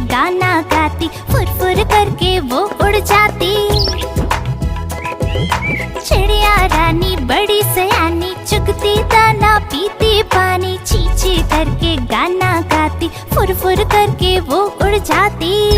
गाना गाती, फुर फुर करके वो उड़ जाती। चिड़िया रानी बड़ी सयानी, चुगती दाना पीती पानी, ची ची करके गाना गाती, फुर फुर करके वो उड़ जाती।